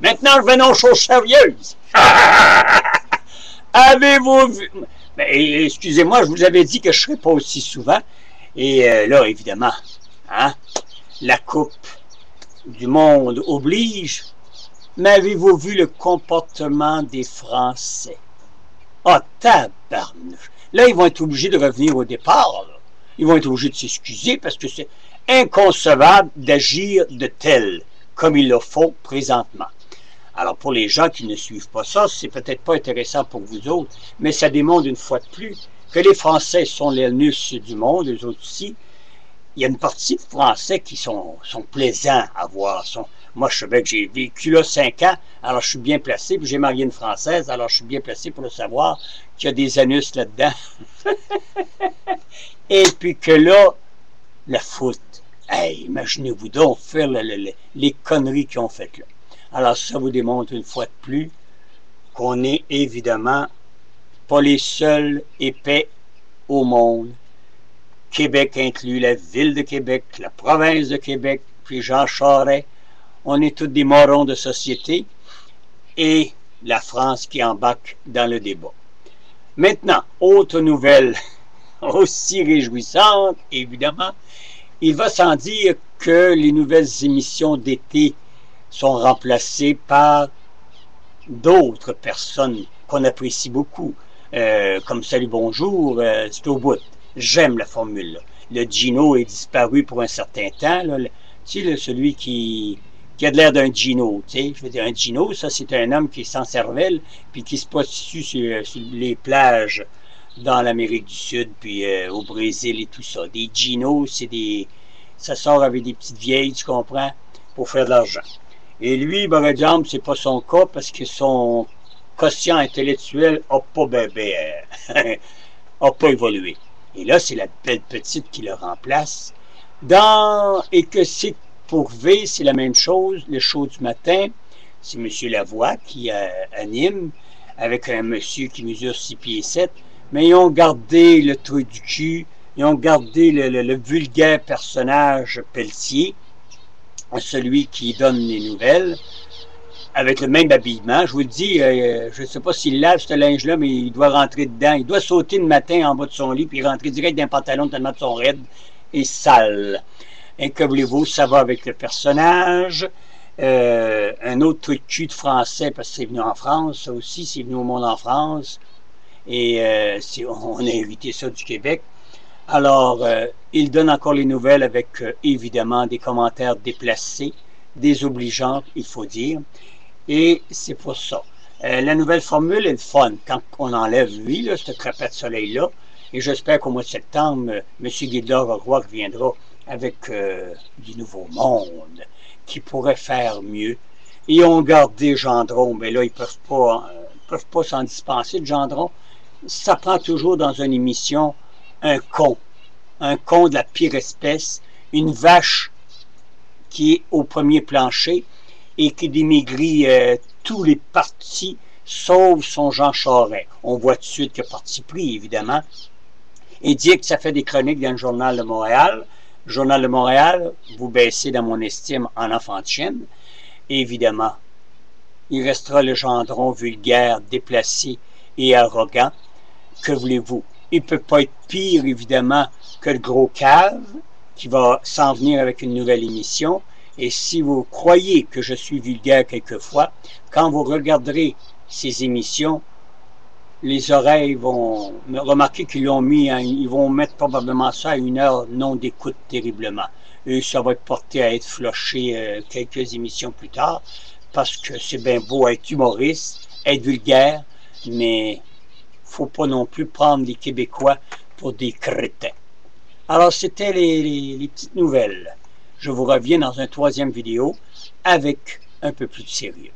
Maintenant, revenons aux choses sérieuses. Avez-vous vu... Excusez-moi, je vous avais dit que je ne serais pas aussi souvent. Et là, évidemment, hein, la Coupe du Monde oblige. Mais avez-vous vu le comportement des Français? Ah, tabarnouche! Là, ils vont être obligés de revenir au départ. Là. Ils vont être obligés de s'excuser parce que c'est inconcevable d'agir de tel comme il le faut présentement. Alors, pour les gens qui ne suivent pas ça, c'est peut-être pas intéressant pour vous autres, mais ça démontre une fois de plus que les Français sont l'anus du monde, eux autres aussi. Il y a une partie de Français qui sont plaisants à voir. Moi, je savais que j'ai vécu là 5 ans, alors je suis bien placé, puis j'ai marié une Française, alors je suis bien placé pour le savoir qu'il y a des anus là-dedans. Et puis que là, la foot, hey, imaginez-vous donc faire les conneries qu'ils ont faites là. Alors ça vous démontre une fois de plus qu'on n'est évidemment pas les seuls épais au monde. Québec inclus, la ville de Québec, la province de Québec, puis Jean Charest, on est tous des morons de société, et la France qui embarque dans le débat. Maintenant, autre nouvelle aussi réjouissante, évidemment, il va sans dire que les nouvelles émissions d'été sont remplacées par d'autres personnes qu'on apprécie beaucoup, comme Salut Bonjour, c'est au bout. J'aime la formule. Là. Le Gino est disparu pour un certain temps. Là. Tu sais, là, celui qui a de l'air d'un Gino. Tu sais, je veux dire, un Gino, ça, c'est un homme qui est sans cervelle, puis qui se prostitue sur les plages dans l'Amérique du Sud, puis au Brésil et tout ça. Des Gino, c'est des... Ça sort avec des petites vieilles, tu comprends, pour faire de l'argent. Et lui, par exemple, c'est pas son cas, parce que son quotient intellectuel n'a pas a pas évolué. Et là, c'est la belle petite qui le remplace. Et que c'est pour V, c'est la même chose. Le show du matin, c'est M. Lavoie qui anime, avec un monsieur qui mesure 6 pieds 7. Mais ils ont gardé le truc du cul. Ils ont gardé le vulgaire personnage Pelletier, celui qui donne les nouvelles, avec le même habillement. Je vous le dis, je ne sais pas s'il lave ce linge-là, mais il doit rentrer dedans. Il doit sauter le matin en bas de son lit, puis rentrer direct dans un pantalon tellement de son raide et sale. Et que voulez-vous, ça va avec le personnage. Un autre truc cul de français, parce que c'est venu en France, ça aussi, c'est venu au monde en France. Et on a hérité ça du Québec. Alors, il donne encore les nouvelles avec, évidemment, des commentaires déplacés, désobligeants, il faut dire. Et c'est pour ça. La nouvelle formule est le fun. Quand on enlève, lui, là, ce crapet de soleil-là, et j'espère qu'au mois de septembre, M. Guilbert Roy reviendra avec du nouveau monde qui pourrait faire mieux. Ils ont gardé Gendron, mais là, ils ne peuvent pas s'en dispenser de Gendron. Ça prend toujours dans une émission un con de la pire espèce, une vache qui est au premier plancher et qui démaigrit tous les partis, sauf son Jean Charest. On voit tout de suite qu'il a parti pris, évidemment, et dit que ça fait des chroniques dans le Journal de Montréal. Le Journal de Montréal, vous baissez dans mon estime en enfant de chienne, évidemment. Il restera le Gendron vulgaire, déplacé et arrogant. Que voulez-vous? Il ne peut pas être pire, évidemment, que le gros cave, qui va s'en venir avec une nouvelle émission. Et si vous croyez que je suis vulgaire quelquefois, quand vous regarderez ces émissions, les oreilles vont remarquer qu'ils l'ont mis, ils vont mettre probablement ça à 1 heure non d'écoute terriblement. Et ça va être porté à être floché quelques émissions plus tard, parce que c'est bien beau être humoriste, être vulgaire, mais faut pas non plus prendre les Québécois pour des crétins. Alors, c'était les petites nouvelles. Je vous reviens dans une 3e vidéo avec un peu plus de sérieux.